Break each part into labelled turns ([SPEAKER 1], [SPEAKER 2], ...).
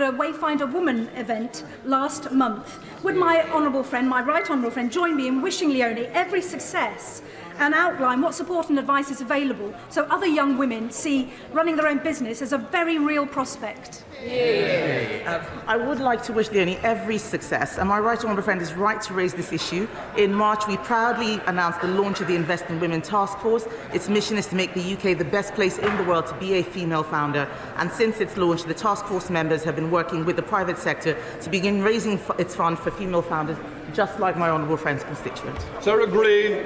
[SPEAKER 1] at a Wayfinder Woman event last month. Would my honourable friend, my right honourable friend, join me in wishing Leonie every success and outline what support and advice is available so other young women see running their own business as a very real prospect?
[SPEAKER 2] I would like to wish Leonie every success, and my right honourable friend is right to raise this issue. In March, we proudly announced the launch of the Invest in Women Task Force. Its mission is to make the UK the best place in the world to be a female founder, and since its launch, the task force members have been working with the private sector to begin raising its fund for female founders, just like my honourable friend's constituent.
[SPEAKER 3] Sarah Green.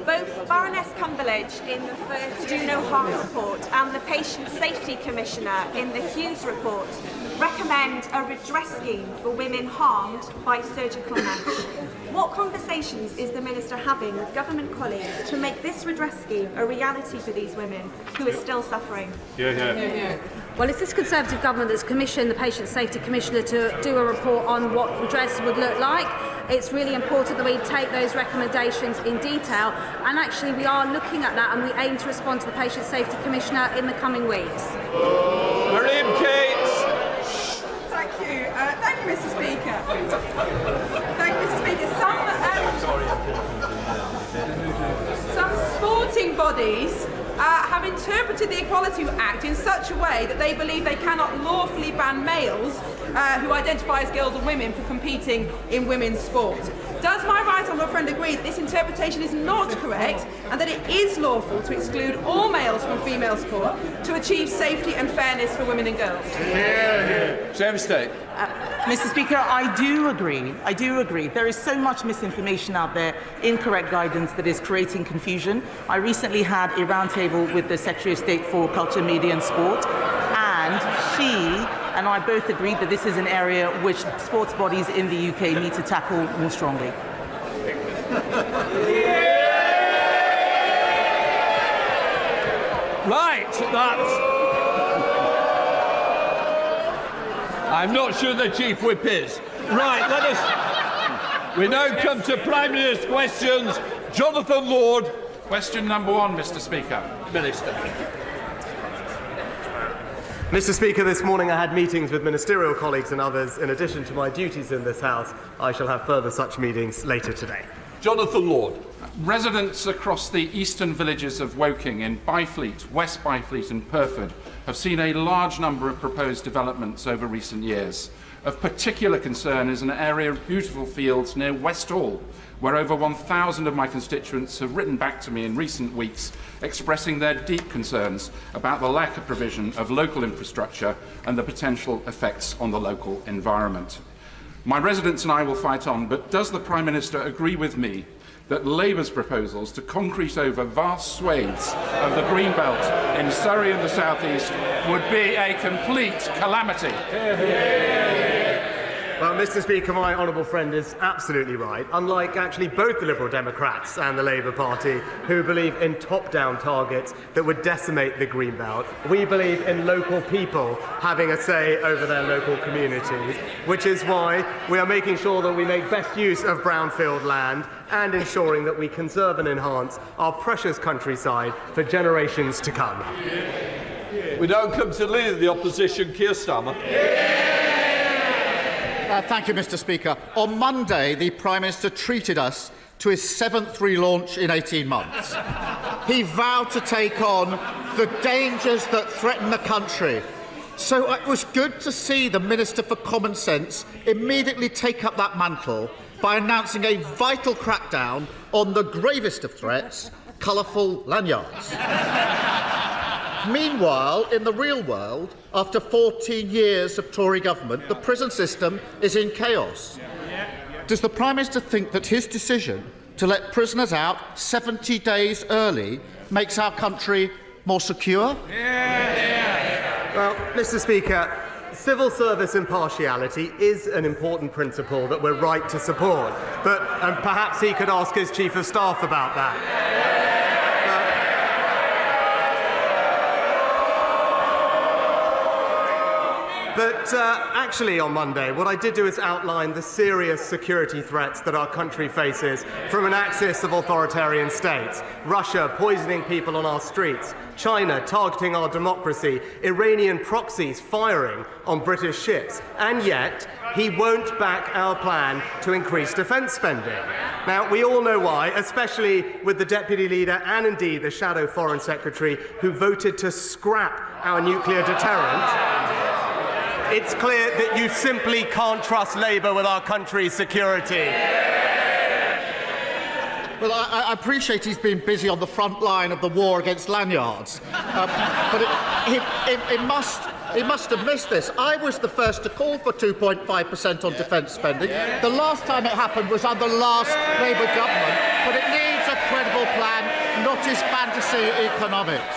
[SPEAKER 4] Both Baroness Cumberledge in the first Do No Harm report and the Patient Safety Commissioner in the Hughes report recommend a redress scheme for women harmed by surgical mesh. What conversations is the Minister having with government colleagues to make this redress scheme a reality for these women who are still suffering?
[SPEAKER 5] Well, it's this Conservative government that's commissioned the Patient Safety Commissioner to do a report on what redress would look like. It's really important that we take those recommendations in detail, and actually we are looking at that, and we aim to respond to the Patient Safety Commissioner in the coming weeks.
[SPEAKER 3] Miriam Cates.
[SPEAKER 6] Thank you, Mr. Speaker. Thank you, Mr. Speaker. Some sporting bodies have interpreted the Equality Act in such a way that they believe they cannot lawfully ban males who identify as girls or women for competing in women's sport. Does my right honourable friend agree that this interpretation is not correct and that it is lawful to exclude all males from female sport to achieve safety and fairness for women and girls?
[SPEAKER 3] Same State.
[SPEAKER 2] Mr. Speaker, I do agree. There is so much misinformation out there, incorrect guidance that is creating confusion. I recently had a roundtable with the Secretary of State for Culture, Media and Sport, and she and I both agreed that this is an area which sports bodies in the UK need to tackle more strongly.
[SPEAKER 3] Right, I'm not sure the Chief Whip is. Right, we now come to Prime Minister's questions. Jonathan Lord.
[SPEAKER 7] Question number 1, Mr. Speaker.
[SPEAKER 3] Minister.
[SPEAKER 8] Mr. Speaker, this morning I had meetings with ministerial colleagues and others. In addition to my duties in this House, I shall have further such meetings later today.
[SPEAKER 3] Jonathan Lord.
[SPEAKER 7] Residents across the eastern villages of Woking in Byfleet, West Byfleet and Purford have seen a large number of proposed developments over recent years. Of particular concern is an area of beautiful fields near West Hall, where over 1,000 of my constituents have written back to me in recent weeks expressing their deep concerns about the lack of provision of local infrastructure and the potential effects on the local environment. My residents and I will fight on, but does the Prime Minister agree with me that Labour's proposals to concrete over vast swathes of the Greenbelt in Surrey and the South East would be a complete calamity?
[SPEAKER 8] Well, Mr. Speaker, my honourable friend is absolutely right. Unlike actually both the Liberal Democrats and the Labour Party, who believe in top-down targets that would decimate the Greenbelt, we believe in local people having a say over their local communities, which is why we are making sure that we make best use of brownfield land and ensuring that we conserve and enhance our precious countryside for generations to come.
[SPEAKER 3] We now come to the Leader of the Opposition, Keir Starmer.
[SPEAKER 9] Thank you, Mr. Speaker. On Monday, the Prime Minister treated us to his 7th relaunch in 18 months. He vowed to take on the dangers that threaten the country. So it was good to see the Minister for Common Sense immediately take up that mantle by announcing a vital crackdown on the gravest of threats, colourful lanyards. Meanwhile, in the real world, after 14 years of Tory government, the prison system is in chaos. Does the Prime Minister think that his decision to let prisoners out 70 days early makes our country more secure?
[SPEAKER 8] Well, Mr. Speaker, civil service impartiality is an important principle that we're right to support, but perhaps he could ask his Chief of Staff about that. But actually on Monday, what I did do is outline the serious security threats that our country faces from an axis of authoritarian states. Russia poisoning people on our streets, China targeting our democracy, Iranian proxies firing on British ships, and yet he won't back our plan to increase defence spending. Now, we all know why, especially with the Deputy Leader and indeed the Shadow Foreign Secretary who voted to scrap our nuclear deterrent. It's clear that you simply can't trust Labour with our country's security.
[SPEAKER 9] Well, I appreciate he's been busy on the front line of the war against lanyards, but he must have missed this. I was the first to call for 2.5% on defence spending. The last time it happened was under the last Labour government, but it needs a credible plan, not his fantasy economics.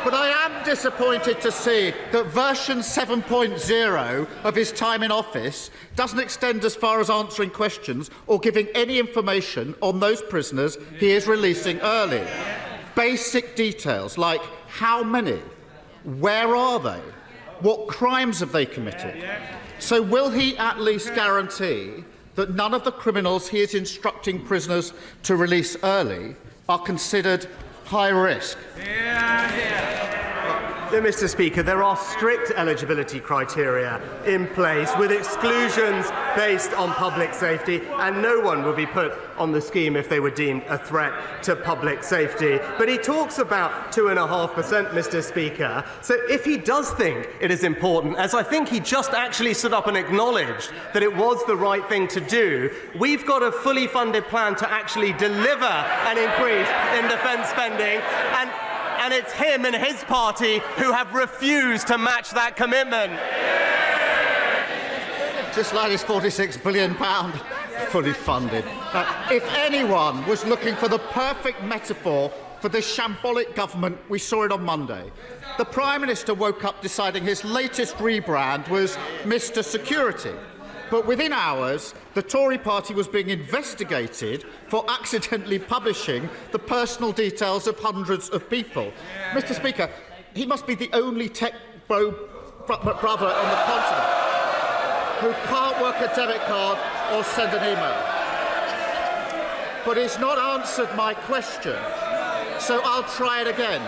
[SPEAKER 9] But I am disappointed to see that version 7.0 of his time in office doesn't extend as far as answering questions or giving any information on those prisoners he is releasing early. Basic details like how many, where are they, what crimes have they committed. So will he at least guarantee that none of the criminals he is instructing prisoners to release early are considered high risk?
[SPEAKER 8] Mr. Speaker, there are strict eligibility criteria in place with exclusions based on public safety, and no one would be put on the scheme if they were deemed a threat to public safety. But he talks about 2.5%, Mr. Speaker. So if he does think it is important, as I think he just actually stood up and acknowledged that it was the right thing to do, we've got a fully funded plan to actually deliver an increase in defence spending, and it's him and his party who have refused to match that commitment.
[SPEAKER 9] Just like his £46 billion fully funded. If anyone was looking for the perfect metaphor for this shambolic government, we saw it on Monday. The Prime Minister woke up deciding his latest rebrand was Mr. Security. But within hours, the Tory party was being investigated for accidentally publishing the personal details of hundreds of people. Mr. Speaker, he must be the only tech brother on the continent who can't work a debit card or send an email. But he's not answered my question, so I'll try it again.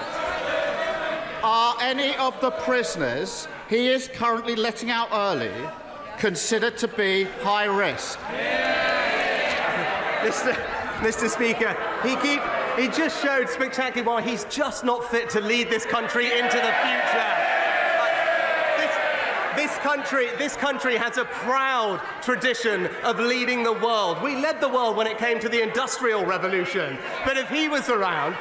[SPEAKER 9] Are any of the prisoners he is currently letting out early considered to be high risk?
[SPEAKER 8] Mr. Speaker, he just showed spectacularly why he's just not fit to lead this country into the future. This country has a proud tradition of leading the world. We led the world when it came to the Industrial Revolution. But if he was around,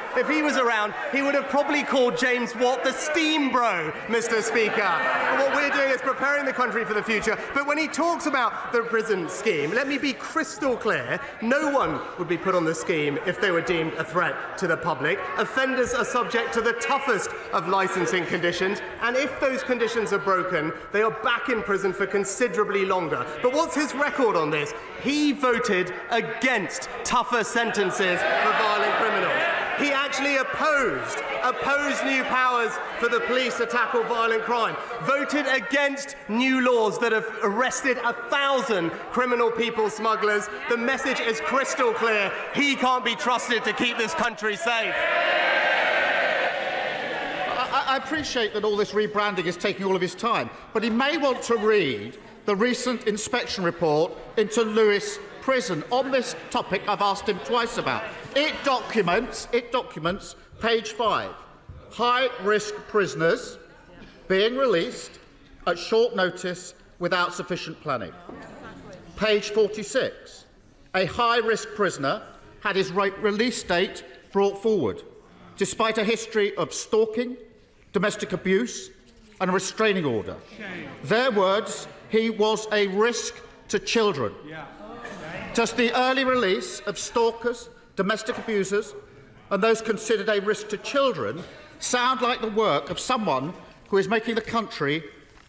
[SPEAKER 8] he would have probably called James Watt the steam bro, Mr. Speaker. And what we're doing is preparing the country for the future. But when he talks about the prison scheme, let me be crystal clear. No one would be put on the scheme if they were deemed a threat to the public. Offenders are subject to the toughest of licensing conditions. And if those conditions are broken, they are back in prison for considerably longer. But what's his record on this? He voted against tougher sentences for violent criminals. He actually opposed new powers for the police to tackle violent crime, voted against new laws that have arrested 1,000 criminal people smugglers. The message is crystal clear. He can't be trusted to keep this country safe.
[SPEAKER 9] I appreciate that all this rebranding is taking all of his time, but he may want to read the recent inspection report into Lewis Prison. On this topic, I've asked him twice about. It documents, page 5, high-risk prisoners being released at short notice without sufficient planning. Page 46, a high-risk prisoner had his release date brought forward, despite a history of stalking, domestic abuse and a restraining order. Their words, he was a risk to children. Does the early release of stalkers, domestic abusers and those considered a risk to children sound like the work of someone who is making the country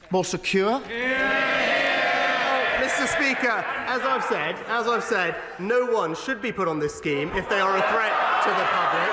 [SPEAKER 9] more secure?
[SPEAKER 8] Mr. Speaker, as I've said, no one should be put on this scheme if they are a threat to the public.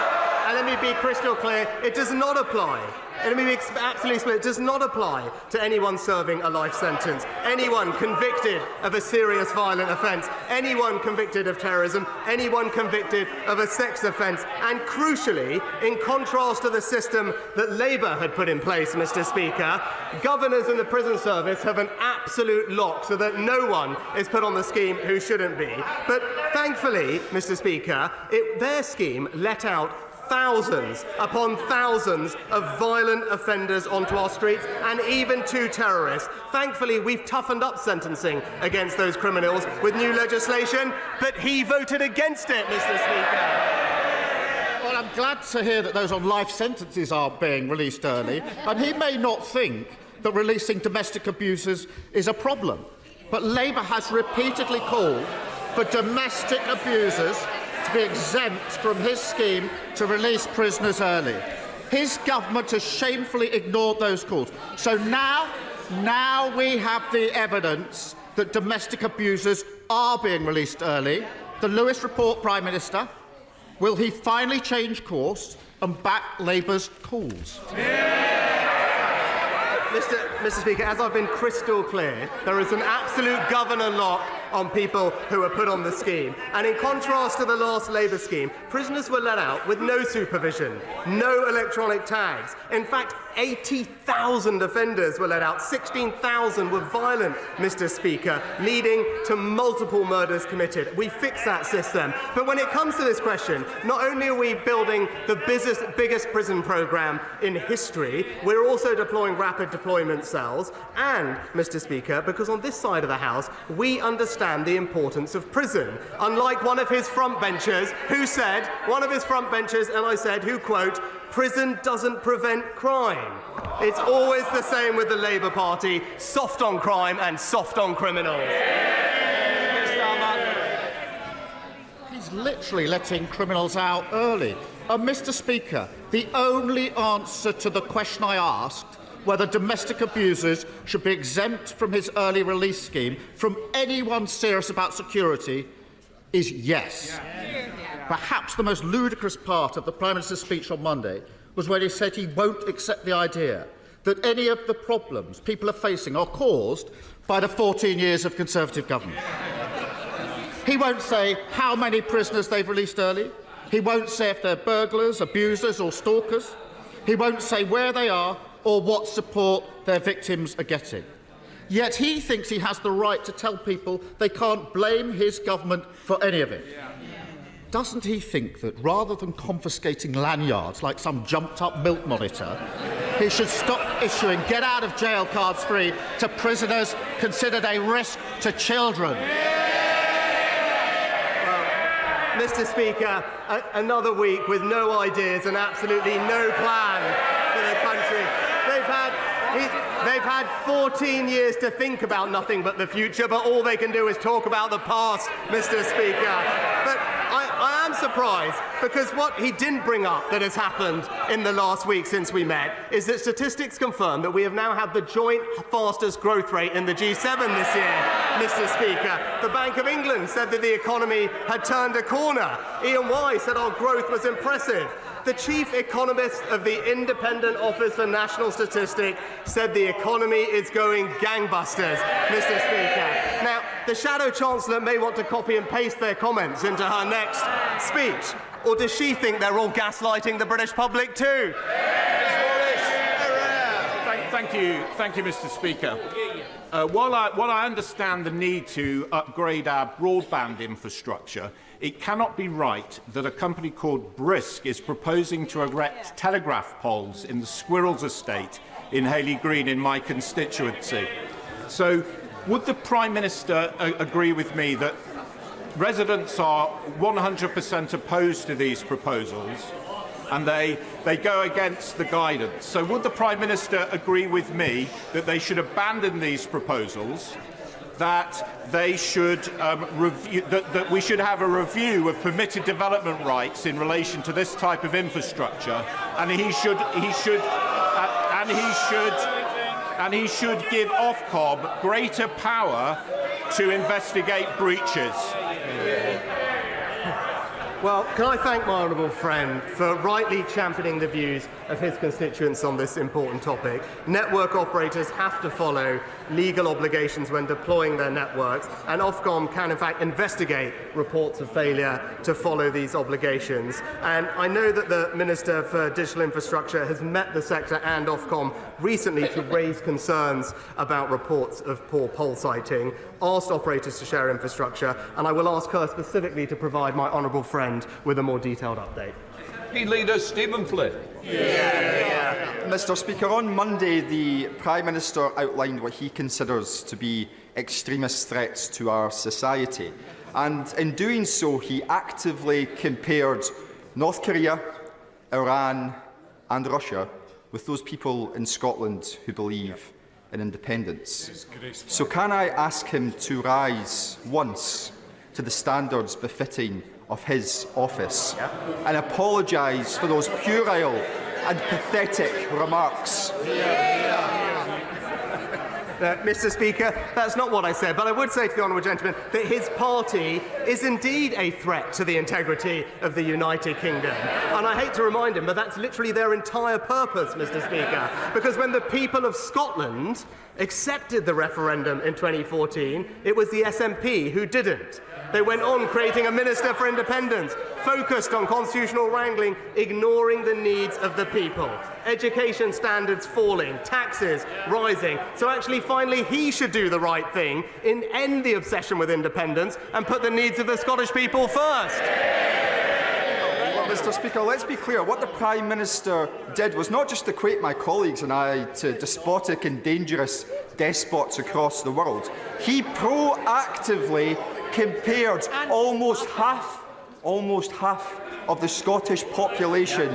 [SPEAKER 8] let me be crystal clear, it does not apply. And let me be absolutely clear, it does not apply to anyone serving a life sentence, anyone convicted of a serious violent offence, anyone convicted of terrorism, anyone convicted of a sex offence. And crucially, in contrast to the system that Labour had put in place, Mr. Speaker, governors in the prison service have an absolute lock so that no one is put on the scheme who shouldn't be. But thankfully, Mr. Speaker, their scheme let out thousands upon thousands of violent offenders onto our streets, and even 2 terrorists. Thankfully, we've toughened up sentencing against those criminals with new legislation, but he voted against it, Mr. Speaker.
[SPEAKER 9] Well, I'm glad to hear that those on life sentences are being released early, and he may not think that releasing domestic abusers is a problem, but Labour has repeatedly called for domestic abusers to be exempt from his scheme to release prisoners early. His government has shamefully ignored those calls. So now we have the evidence that domestic abusers are being released early. The Lewis report, Prime Minister, will he finally change course and back Labour's calls?
[SPEAKER 8] Mr. Speaker, as I've been crystal clear, there is an absolute governor lock on people who are put on the scheme. And in contrast to the last Labour scheme, prisoners were let out with no supervision, no electronic tags. In fact, 80,000 offenders were let out. 16,000 were violent, Mr. Speaker, leading to multiple murders committed. We fixed that system. But when it comes to this question, not only are we building the biggest prison programme in history, we're also deploying rapid deployment cells. And, Mr. Speaker, because on this side of the House, we understand the importance of prison. Unlike one of his frontbenchers who said, and I said, who, quote, "Prison doesn't prevent crime." It's always the same with the Labour Party, soft on crime and soft on criminals.
[SPEAKER 9] He's literally letting criminals out early. Mr. Speaker, the only answer to the question I asked, whether domestic abusers should be exempt from his early release scheme from anyone serious about security, is yes. Perhaps the most ludicrous part of the Prime Minister's speech on Monday was when he said he won't accept the idea that any of the problems people are facing are caused by the 14 years of Conservative government. He won't say how many prisoners they've released early. He won't say if they're burglars, abusers or stalkers. He won't say where they are or what support their victims are getting. Yet he thinks he has the right to tell people they can't blame his government for any of it. Doesn't he think that rather than confiscating lanyards like some jumped-up milk monitor, he should stop issuing get-out-of-jail cards free to prisoners considered a risk to children?
[SPEAKER 8] Mr. Speaker, another week with no ideas and absolutely no plan for the country. They've had 14 years to think about nothing but the future, but all they can do is talk about the past, Mr. Speaker. But I am surprised, because what he didn't bring up that has happened in the last week since we met is that statistics confirm that we have now had the joint fastest growth rate in the G7 this year, Mr. Speaker. The Bank of England said that the economy had turned a corner. Ian Wise said our growth was impressive. The chief economist of the Independent Office for National Statistics said the economy is going gangbusters, Mr. Speaker. Now, the Shadow Chancellor may want to copy and paste their comments into her next speech. Or does she think they're all gaslighting the British public too?
[SPEAKER 10] Thank you, Mr. Speaker. While I understand the need to upgrade our broadband infrastructure, it cannot be right that a company called Brisk is proposing to erect telegraph poles in the Squirrels estate in Hayley Green in my constituency. So, would the Prime Minister agree with me that residents are 100% opposed to these proposals and they go against the guidance? So would the Prime Minister agree with me that they should abandon these proposals, that they should that we should have a review of permitted development rights in relation to this type of infrastructure, and he should give Ofcom greater power to investigate breaches?
[SPEAKER 8] Well, can I thank my honourable friend for rightly championing the views of his constituents on this important topic. Network operators have to follow legal obligations when deploying their networks, and Ofcom can in fact investigate reports of failure to follow these obligations. And I know that the Minister for Digital Infrastructure has met the sector and Ofcom recently to raise concerns about reports of poor pole sighting, asked operators to share infrastructure, and I will ask her specifically to provide my honourable friend with a more detailed update.
[SPEAKER 3] Leader Stephen Flynn.
[SPEAKER 11] Mr. Speaker, on Monday, the Prime Minister outlined what he considers to be extremist threats to our society. And in doing so, he actively compared North Korea, Iran and Russia with those people in Scotland who believe in independence. So can I ask him to rise once to the standards befitting of his office and apologise for those puerile and pathetic remarks?
[SPEAKER 8] Mr. Speaker, that's not what I said, but I would say to the honourable gentleman that his party is indeed a threat to the integrity of the United Kingdom. And I hate to remind him, but that's literally their entire purpose, Mr. Speaker, because when the people of Scotland accepted the referendum in 2014, it was the SNP who didn't. They went on creating a Minister for Independence, focused on constitutional wrangling, ignoring the needs of the people. Education standards falling, taxes rising. So actually, finally, he should do the right thing and end the obsession with independence and put the needs of the Scottish people first.
[SPEAKER 11] Well, Mr. Speaker, let's be clear. What the Prime Minister did was not just equate my colleagues and I to despotic and dangerous despots across the world. He proactively compared almost half of the Scottish population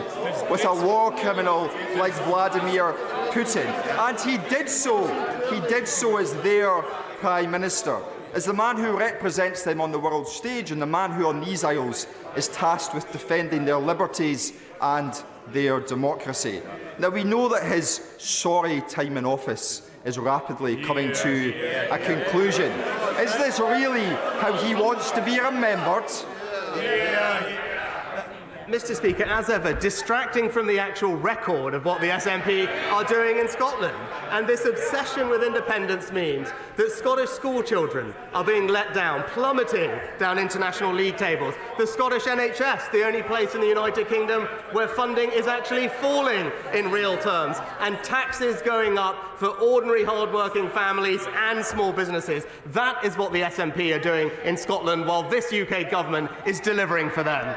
[SPEAKER 11] with a war criminal like Vladimir Putin. And he did so as their Prime Minister, as the man who represents them on the world stage and the man who on these aisles is tasked with defending their liberties and their democracy. Now, we know that his sorry time in office is rapidly coming to a conclusion. Is this really how he wants to be remembered?
[SPEAKER 8] Mr. Speaker, as ever, distracting from the actual record of what the SNP are doing in Scotland. And this obsession with independence means that Scottish school children are being let down, plummeting down international league tables. The Scottish NHS, the only place in the United Kingdom where funding is actually falling in real terms, and taxes going up for ordinary hard-working families and small businesses. That is what the SNP are doing in Scotland, while this UK government is delivering for them.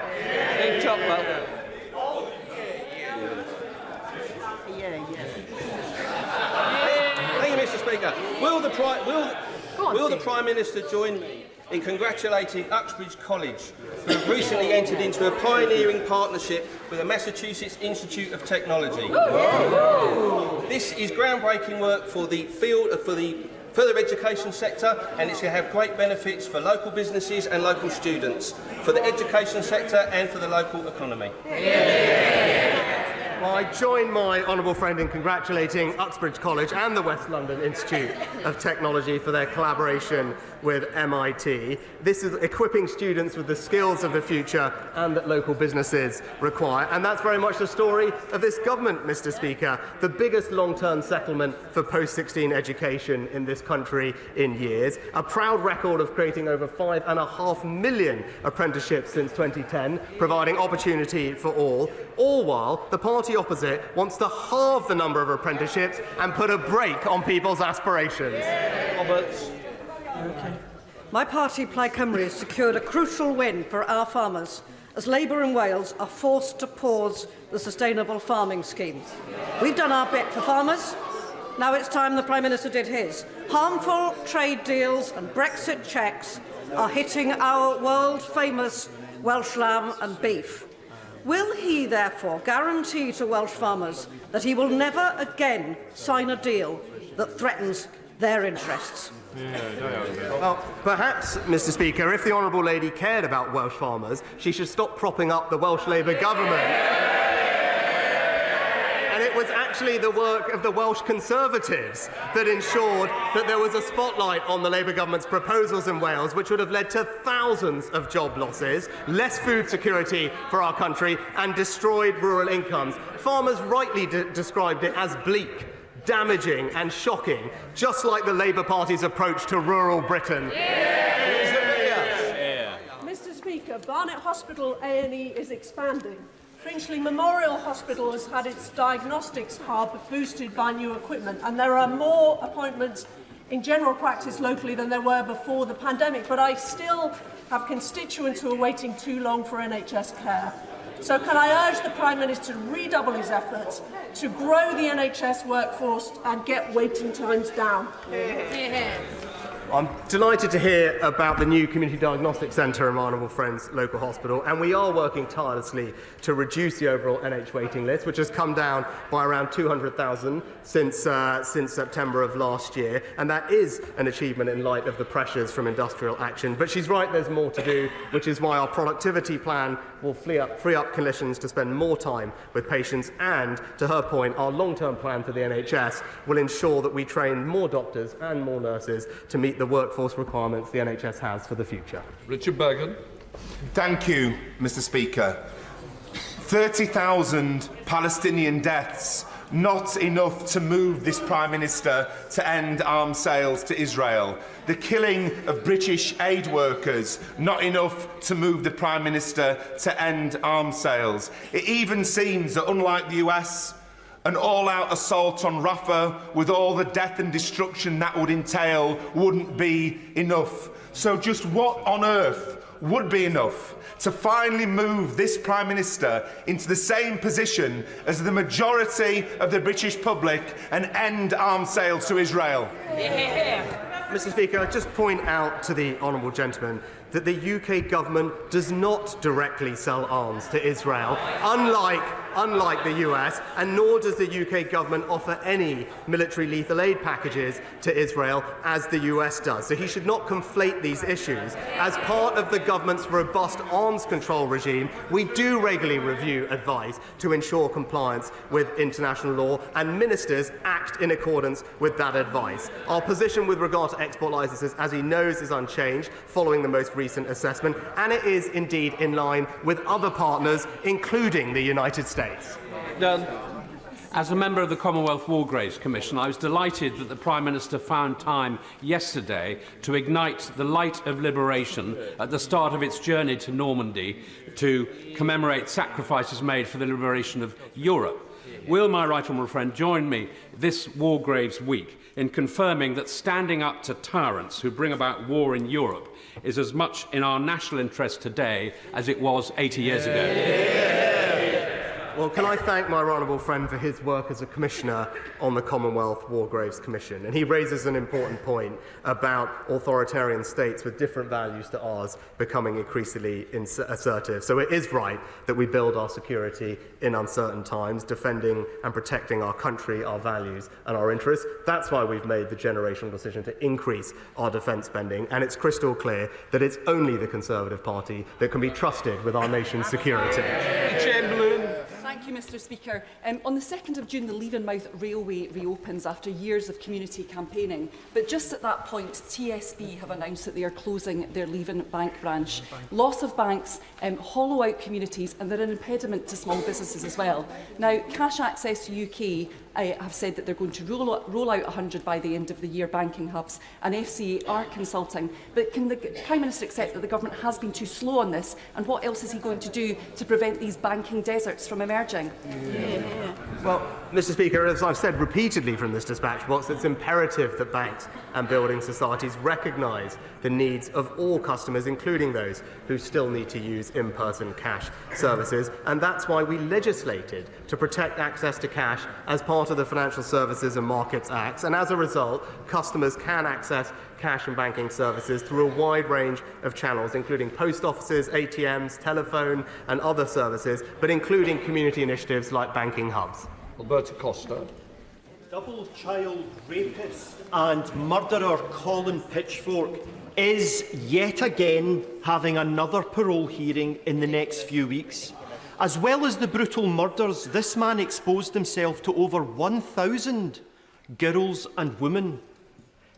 [SPEAKER 12] Thank you, Mr. Speaker. Will the Prime Minister join me in congratulating Uxbridge College, who have recently entered into a pioneering partnership with the Massachusetts Institute of Technology? This is groundbreaking work for the field for the further education sector, and it's going to have great benefits for local businesses and local students, for the education sector and for the local economy.
[SPEAKER 8] Well, I join my honourable friend in congratulating Uxbridge College and the West London Institute of Technology for their collaboration with MIT. This is equipping students with the skills of the future and that local businesses require. And that's very much the story of this government, Mr. Speaker. The biggest long-term settlement for post-16 education in this country in years. A proud record of creating over 5.5 million apprenticeships since 2010, providing opportunity for all while the party opposite wants to halve the number of apprenticeships and put a brake on people's aspirations.
[SPEAKER 12] Roberts.
[SPEAKER 13] My party, Plaid Cymru, has secured a crucial win for our farmers as Labour in Wales are forced to pause the sustainable farming scheme. We've done our bit for farmers. Now it's time the Prime Minister did his. Harmful trade deals and Brexit checks are hitting our world-famous Welsh lamb and beef. Will he, therefore, guarantee to Welsh farmers that he will never again sign a deal that threatens their interests?
[SPEAKER 8] Well, perhaps, Mr. Speaker, if the honourable lady cared about Welsh farmers, she should stop propping up the Welsh Labour government And it was actually the work of the Welsh Conservatives that ensured that there was a spotlight on the Labour government's proposals in Wales, which would have led to thousands of job losses, less food security for our country, and destroyed rural incomes. Farmers rightly described it as bleak, damaging and shocking, just like the Labour Party's approach to rural Britain.
[SPEAKER 14] Mr. Speaker, Barnet Hospital A&E is expanding. Finchley Memorial Hospital has had its diagnostics hub boosted by new equipment, and there are more appointments in general practice locally than there were before the pandemic, but I still have constituents who are waiting too long for NHS care. So can I urge the Prime Minister to redouble his efforts to grow the NHS workforce and get waiting times down?
[SPEAKER 8] I'm delighted to hear about the new Community Diagnostic Centre in my honourable friend's local hospital, and we are working tirelessly to reduce the overall NH waiting list, which has come down by around 200,000 since September of last year, and that is an achievement in light of the pressures from industrial action. But she's right, there's more to do, which is why our productivity plan will free up clinicians to spend more time with patients, and, to her point, our long-term plan for the NHS will ensure that we train more doctors and more nurses to meet the workforce requirements the NHS has for the future.
[SPEAKER 3] Richard Bergen.
[SPEAKER 15] Thank you, Mr. Speaker. 30,000 Palestinian deaths, not enough to move this Prime Minister to end arms sales to Israel. The killing of British aid workers, not enough to move the Prime Minister to end arms sales. It even seems that, unlike the US, an all-out assault on Rafah, with all the death and destruction that would entail, wouldn't be enough. So just what on earth would be enough to finally move this Prime Minister into the same position as the majority of the British public and end arms sales to Israel?
[SPEAKER 8] Mr. Speaker, I'd just point out to the honourable gentleman that the UK government does not directly sell arms to Israel, unlike the US, and nor does the UK government offer any military lethal aid packages to Israel, as the US does. So he should not conflate these issues. As part of the government's robust arms control regime, we do regularly review advice to ensure compliance with international law, and ministers act in accordance with that advice. Our position with regard to export licences, as he knows, is unchanged following the most recent assessment, and it is indeed in line with other partners, including the United States.
[SPEAKER 16] Done. As a member of the Commonwealth War Graves Commission, I was delighted that the Prime Minister found time yesterday to ignite the light of liberation at the start of its journey to Normandy to commemorate sacrifices made for the liberation of Europe. Will my right honourable friend join me this War Graves week in confirming that standing up to tyrants who bring about war in Europe is as much in our national interest today as it was 80 years ago?
[SPEAKER 8] Well, can I thank my honourable friend for his work as a commissioner on the Commonwealth War Graves Commission. And he raises an important point about authoritarian states with different values to ours becoming increasingly assertive. So it is right that we build our security in uncertain times, defending and protecting our country, our values and our interests. That's why we've made the generational decision to increase our defence spending. And it's crystal clear that it's only the Conservative Party that can be trusted with our nation's security.
[SPEAKER 17] Thank you, Mr. Speaker. On the 2nd of June, the Leavenmouth Railway reopens after years of community campaigning. But just at that point, TSB have announced that they are closing their Leven bank branch. Loss of banks hollow out communities, and they're an impediment to small businesses as well. Now, Cash Access UK have said that they're going to roll out 100 by the end of the year banking hubs, and FCA are consulting. But can the Prime Minister accept that the government has been too slow on this, and what else is he going to do to prevent these banking deserts from emerging?
[SPEAKER 8] Well, Mr. Speaker, as I've said repeatedly from this dispatch box, it's imperative that banks and building societies recognise the needs of all customers, including those who still need to use in-person cash services, and that's why we legislated to protect access to cash as part of the Financial Services and Markets Act, and as a result, customers can access cash and banking services through a wide range of channels, including post offices, ATMs, telephone and other services, but including community initiatives like banking hubs.
[SPEAKER 3] Alberto Costa.
[SPEAKER 18] Double child rapist and murderer Colin Pitchfork is yet again having another parole hearing in the next few weeks. As well as the brutal murders, this man exposed himself to over 1,000 girls and women.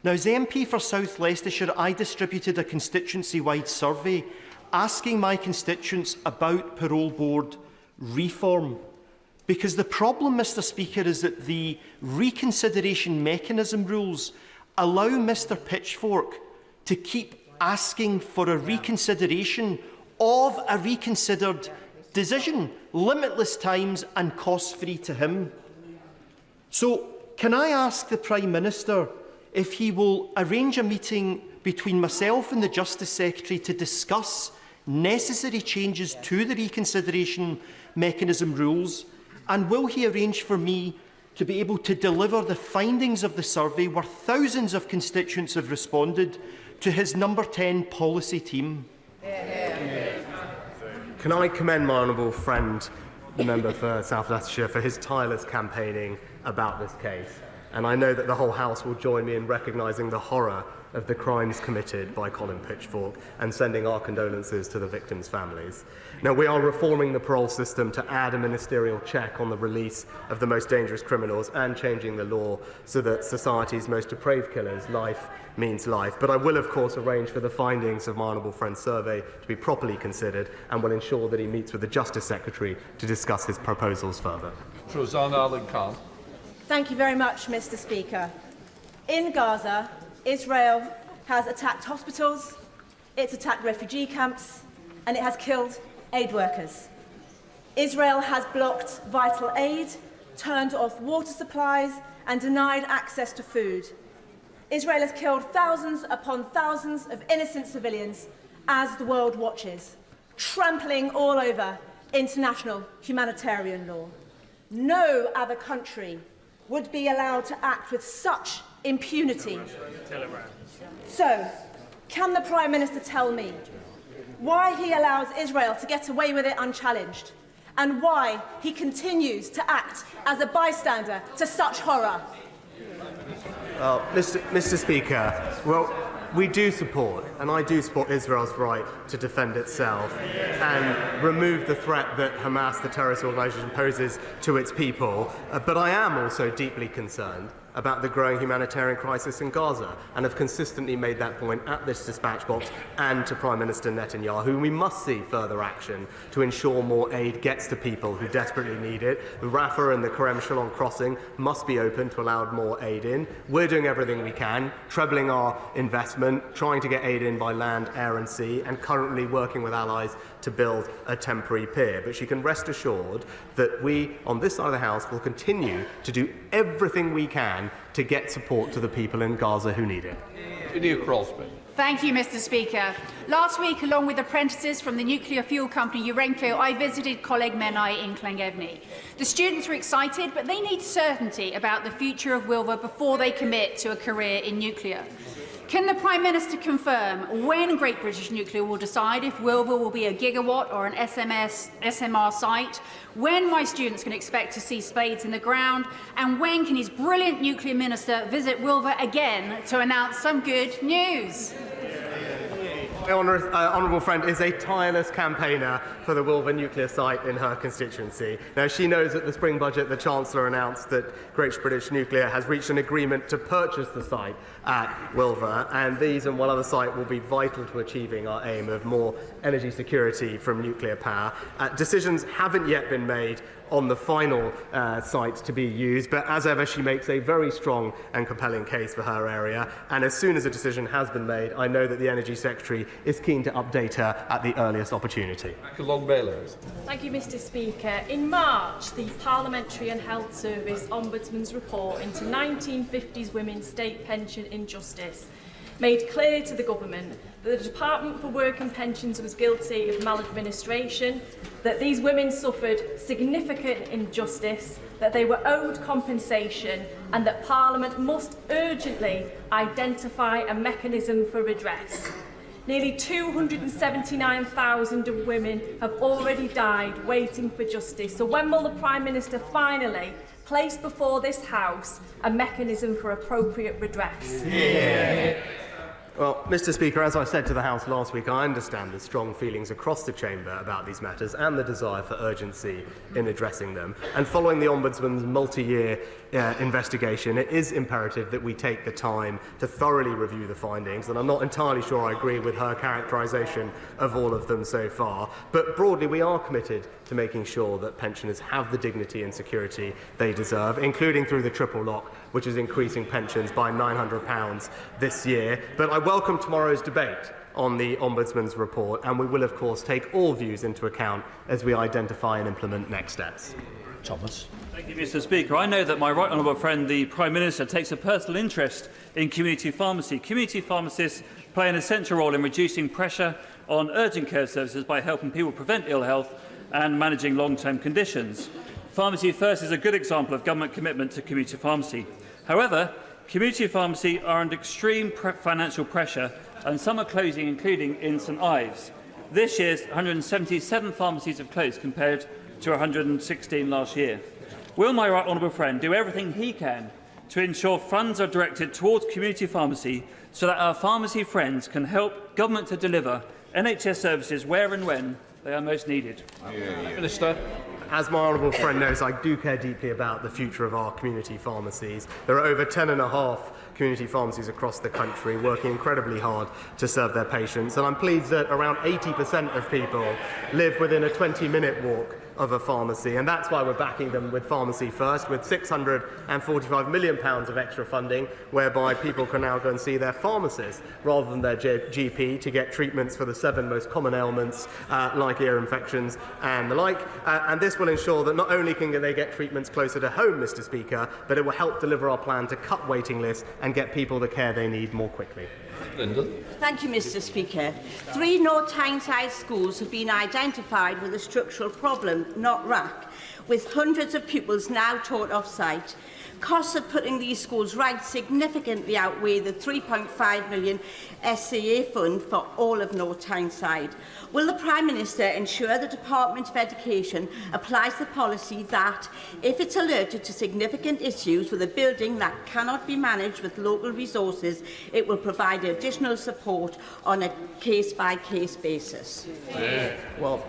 [SPEAKER 18] Now, as MP for South Leicestershire, I distributed a constituency-wide survey asking my constituents about parole board reform. Because the problem, Mr Speaker, is that the reconsideration mechanism rules allow Mr Pitchfork to keep asking for a reconsideration of a reconsidered decision, limitless times and cost-free to him. So, can I ask the Prime Minister if he will arrange a meeting between myself and the Justice Secretary to discuss necessary changes to the reconsideration mechanism rules, and will he arrange for me to be able to deliver the findings of the survey where thousands of constituents have responded to his number 10 policy team?
[SPEAKER 8] Can I commend my honourable friend, the member for South Leicestershire, for his tireless campaigning about this case. And I know that the whole House will join me in recognising the horror of the crimes committed by Colin Pitchfork and sending our condolences to the victims' families. Now, we are reforming the parole system to add a ministerial check on the release of the most dangerous criminals and changing the law so that society's most depraved killers' life means life. But I will, of course, arrange for the findings of my honourable friend's survey to be properly considered and will ensure that he meets with the Justice Secretary to discuss his proposals further.
[SPEAKER 3] Rosanna Allen-Khan.
[SPEAKER 19] Thank you very much, Mr Speaker. In Gaza, Israel has attacked hospitals, it's attacked refugee camps, and it has killed aid workers. Israel has blocked vital aid, turned off water supplies, and denied access to food. Israel has killed thousands upon thousands of innocent civilians as the world watches, trampling all over international humanitarian law. No other country would be allowed to act with such impunity. So, can the Prime Minister tell me why he allows Israel to get away with it unchallenged, and why he continues to act as a bystander to such horror?
[SPEAKER 8] Mr Speaker, well, we do support, and I do support Israel's right to defend itself and remove the threat that Hamas, the terrorist organisation, poses to its people. But I am also deeply concerned about the growing humanitarian crisis in Gaza, and have consistently made that point at this dispatch box and to Prime Minister Netanyahu. We must see further action to ensure more aid gets to people who desperately need it. The Rafah and the Kerem Shalom crossing must be open to allow more aid in. We're doing everything we can, trebling our investment, trying to get aid in by land, air and sea, and currently working with allies to build a temporary pier. But she can rest assured that we, on this side of the House, will continue to do everything we can to get support to the people in Gaza who need it.
[SPEAKER 3] Inia Crosby.
[SPEAKER 20] Thank you, Mr Speaker. Last week, along with apprentices from the nuclear fuel company Urenco, I visited Coleg Menai in Llangefni. The students were excited, but they need certainty about the future of Wilva before they commit to a career in nuclear. Can the Prime Minister confirm when Great British Nuclear will decide if Wilva will be a gigawatt or an SMR site, when my students can expect to see spades in the ground, and when can his brilliant nuclear minister visit Wilva again to announce some good news?
[SPEAKER 8] My honourable friend is a tireless campaigner for the Wilva nuclear site in her constituency. Now, she knows that the spring budget, the Chancellor announced that Great British Nuclear has reached an agreement to purchase the site at Wilva, and these and one other site will be vital to achieving our aim of more energy security from nuclear power. Decisions haven't yet been made on the final site to be used, but as ever she makes a very strong and compelling case for her area, and as soon as a decision has been made, I know that the Energy Secretary is keen to update her at the earliest opportunity.
[SPEAKER 21] Thank you, Mr Speaker. In March, the Parliamentary and Health Service Ombudsman's report into 1950s women's state pension injustice made clear to the government that the Department for Work and Pensions was guilty of maladministration, that these women suffered significant injustice, that they were owed compensation, and that Parliament must urgently identify a mechanism for redress. Nearly 279,000 of women have already died waiting for justice. So when will the Prime Minister finally place before this House a mechanism for appropriate redress?
[SPEAKER 8] Well, Mr. Speaker, as I said to the House last week, I understand the strong feelings across the chamber about these matters and the desire for urgency in addressing them. And following the Ombudsman's multi-year investigation, it is imperative that we take the time to thoroughly review the findings. And I'm not entirely sure I agree with her characterisation of all of them so far. But broadly, we are committed to making sure that pensioners have the dignity and security they deserve, including through the triple lock, which is increasing pensions by £900 this year. But I welcome tomorrow's debate on the Ombudsman's report, and we will, of course, take all views into account as we identify and implement next steps.
[SPEAKER 1] Thomas. Thank you, Mr. Speaker. I know that my right honourable friend, the Prime Minister, takes a personal interest in community pharmacy. Community pharmacists play an essential role in reducing pressure on urgent care services by helping people prevent ill health and managing long-term conditions. Pharmacy First is a good example of government commitment to community pharmacy. However, community pharmacy are under extreme financial pressure, and some are closing, including in St Ives. This year, 177 pharmacies have closed compared to 116 last year. Will my right honourable friend do everything he can to ensure funds are directed towards community pharmacy so that our pharmacy friends can help government to deliver NHS services where and when they are most needed?
[SPEAKER 3] Minister.
[SPEAKER 8] As my honourable friend knows, I do care deeply about the future of our community pharmacies. There are over 10.5 community pharmacies across the country working incredibly hard to serve their patients, and I'm pleased that around 80% of people live within a 20-minute walk of a pharmacy, and that's why we're backing them with Pharmacy First, with £645 million of extra funding, whereby people can now go and see their pharmacist rather than their GP to get treatments for the 7 most common ailments like ear infections and the like. And this will ensure that not only can they get treatments closer to home, Mr. Speaker, but it will help deliver our plan to cut waiting lists and get people the care they need more quickly.
[SPEAKER 3] Linda.
[SPEAKER 22] Thank you, Mr. Speaker. 3 North Tyneside schools have been identified with a structural problem, not RAC, with hundreds of pupils now taught off-site. Costs of putting these schools right significantly outweigh the £3.5 million SCA fund for all of North Tyneside. Will the Prime Minister ensure the Department of Education applies the policy that, if it's alerted to significant issues with a building that cannot be managed with local resources, it will provide additional support on a case-by-case basis?
[SPEAKER 8] Well,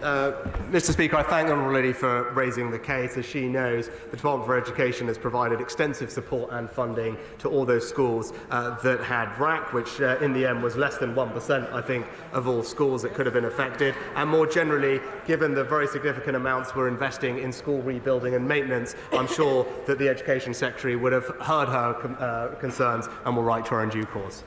[SPEAKER 8] Mr. Speaker, I thank the Honourable Lady for raising the case. As she knows, the Department for Education has provided extensive support and funding to all those schools that had RAC, which in the end was less than 1%, I think, of all schools that could have been affected. And more generally, given the very significant amounts we're investing in school rebuilding and maintenance, I'm sure that the Education Secretary would have heard her concerns and will write to her in due course.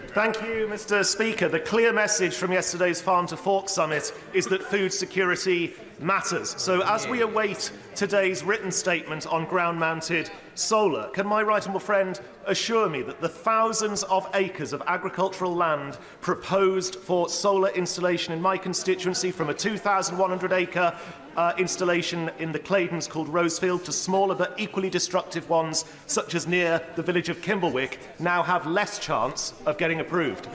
[SPEAKER 23] Thank you, Mr. Speaker. The clear message from yesterday's Farm to Fork Summit is that food security matters. So as we await today's written statement on ground-mounted solar, can my right honourable friend assure me that the thousands of acres of agricultural land proposed for solar installation in my constituency, from a 2,100-acre installation in the Claydons called Rosefield to smaller but equally destructive ones such as near the village of Kimblewick, now have less chance of getting approved?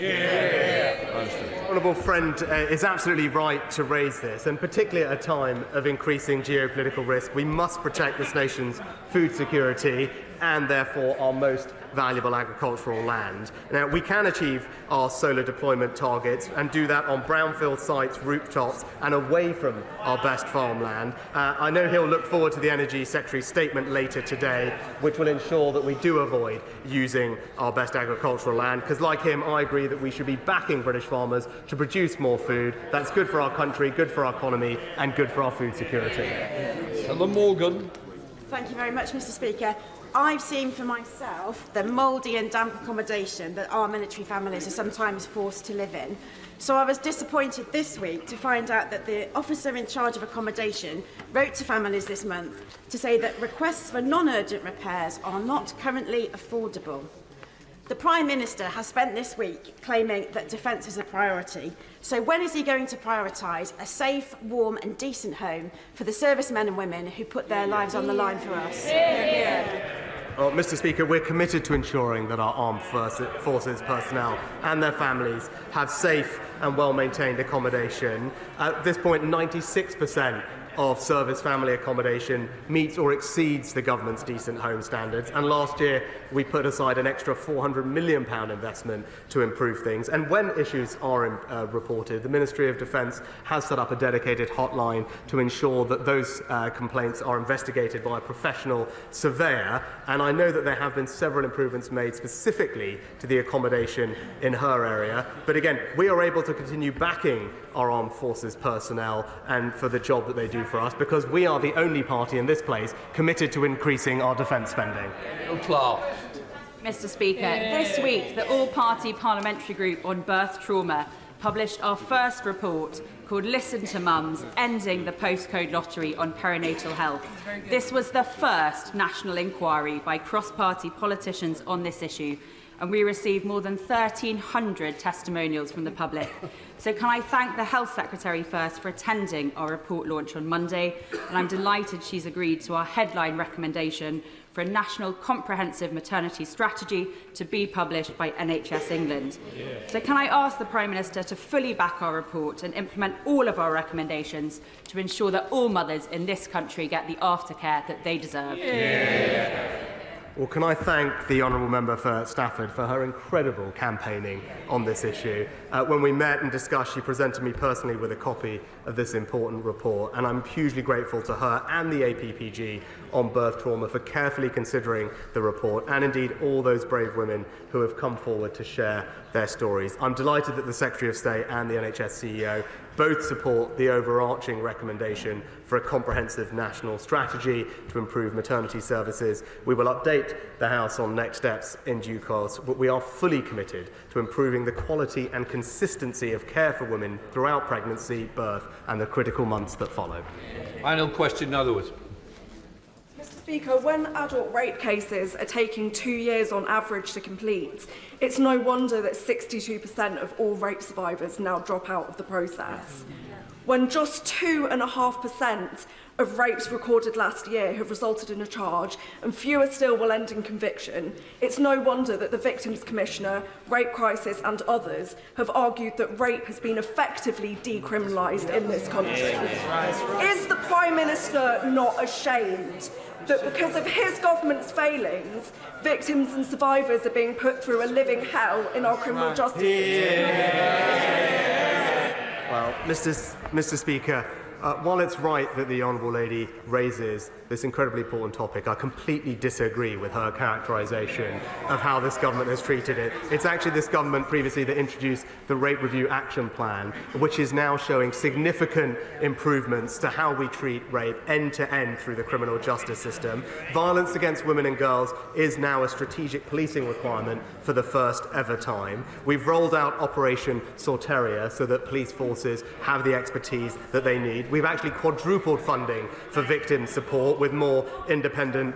[SPEAKER 8] Honourable friend is absolutely right to raise this, and particularly at a time of increasing geopolitical risk, we must protect this nation's food security and therefore our most valuable agricultural land. Now, we can achieve our solar deployment targets and do that on brownfield sites, rooftops and away from our best farmland. I know he'll look forward to the Energy Secretary's statement later today, which will ensure that we do avoid using our best agricultural land, because like him, I agree that we should be backing British farmers to produce more food. That's good for our country, good for our economy and good for our food security.
[SPEAKER 3] Ellen Morgan.
[SPEAKER 19] Thank you very much, Mr. Speaker. I've seen for myself the mouldy and damp accommodation that our military families are sometimes forced to live in. So I was disappointed this week to find out that the officer in charge of accommodation wrote to families this month to say that requests for non-urgent repairs are not currently affordable. The Prime Minister has spent this week claiming that defence is a priority. So when is he going to prioritise a safe, warm and decent home for the servicemen and women who put their lives on the line for us?
[SPEAKER 8] Well, Mr. Speaker, we're committed to ensuring that our armed forces personnel and their families have safe and well-maintained accommodation. At this point, 96% of service family accommodation meets or exceeds the government's decent home standards. And last year, we put aside an extra £400 million investment to improve things. And when issues are reported, the Ministry of Defence has set up a dedicated hotline to ensure that those complaints are investigated by a professional surveyor. And I know that there have been several improvements made specifically to the accommodation in her area. But again, we are able to continue backing our armed forces personnel and for the job that they do for us, because we are the only party in this place committed to increasing our defence spending.
[SPEAKER 4] Mr. Speaker, this week the All-Party Parliamentary Group on Birth Trauma published our first report called Listen to Mums, Ending the Postcode Lottery on Perinatal Health. This was the first national inquiry by cross-party politicians on this issue, and we received more than 1,300 testimonials from the public. So can I thank the Health Secretary first for attending our report launch on Monday, and I'm delighted she's agreed to our headline recommendation for a national comprehensive maternity strategy to be published by NHS England. So can I ask the Prime Minister to fully back our report and implement all of our recommendations to ensure that all mothers in this country get the aftercare that they deserve?
[SPEAKER 8] Well, can I thank the Honourable Member for Stafford for her incredible campaigning on this issue. When we met and discussed, she presented me personally with a copy of this important report, and I'm hugely grateful to her and the APPG on birth trauma for carefully considering the report, and indeed all those brave women who have come forward to share their stories. I'm delighted that the Secretary of State and the NHS CEO both support the overarching recommendation for a comprehensive national strategy to improve maternity services. We will update the House on next steps in due course, but we are fully committed to improving the quality and consistency of care for women throughout pregnancy, birth and the critical months that follow.
[SPEAKER 3] Final question, Netherwood.
[SPEAKER 5] Mr. Speaker, when adult rape cases are taking 2 years on average to complete, it's no wonder that 62% of all rape survivors now drop out of the process. When just 2.5% of rapes recorded last year have resulted in a charge, and fewer still will end in conviction, it's no wonder that the Victims Commissioner, Rape Crisis and others have argued that rape has been effectively decriminalised in this country. Is the Prime Minister not ashamed that because of his government's failings, victims and survivors are being put through a living hell in our criminal justice system?
[SPEAKER 8] Well, Mr. Speaker, while it's right that the Honourable Lady raises this incredibly important topic, I completely disagree with her characterisation of how this government has treated it. It's actually this government previously that introduced the Rape Review Action Plan, which is now showing significant improvements to how we treat rape end to end through the criminal justice system. Violence against women and girls is now a strategic policing requirement for the first ever time. We've rolled out Operation Sorteria so that police forces have the expertise that they need. We've actually quadrupled funding for victim support with more independent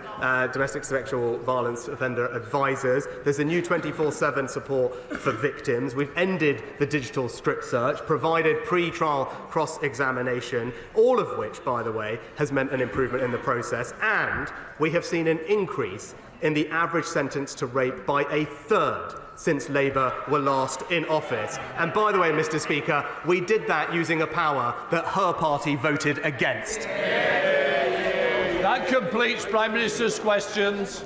[SPEAKER 8] domestic sexual violence offender advisors. There's a new 24/7 support for victims. We've ended the digital strip search, provided pre-trial cross-examination, all of which, by the way, has meant an improvement in the process. And we have seen an increase in the average sentence to rape by a third since Labour were last in office. And by the way, Mr. Speaker, we did that using a power that her party voted against.
[SPEAKER 3] That completes Prime Minister's questions.